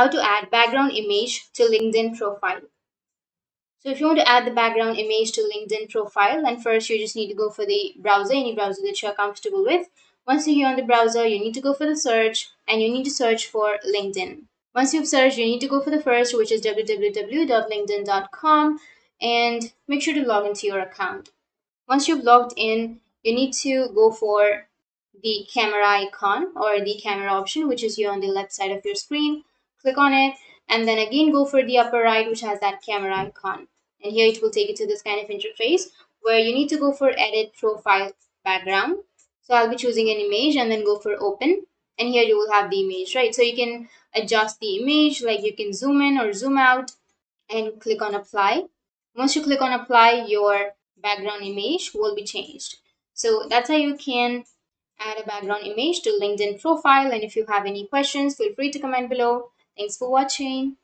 how to add background image to LinkedIn profile. So if you want to add the background image to LinkedIn profile, then first you just need to go for the browser, any browser that you're comfortable with. Once you're here on the browser, you need to go for the search and you need to search for LinkedIn. Once you've searched, you need to go for the first, which is www.linkedin.com, and make sure to log into your account. Once you've logged in, you need to go for the camera icon or the camera option, which is here on the left side of your screen. Click on it, and then again go for the upper right, which has that camera icon. And here it will take you to this kind of interface where you need to go for edit profile background. So I'll be choosing an image and then go for open. And here you will have the image, right? So you can adjust the image, like you can zoom in or zoom out and click on apply. Once you click on apply, your background image will be changed. So that's how you can add a background image to LinkedIn profile. And if you have any questions, feel free to comment below. Thanks for watching.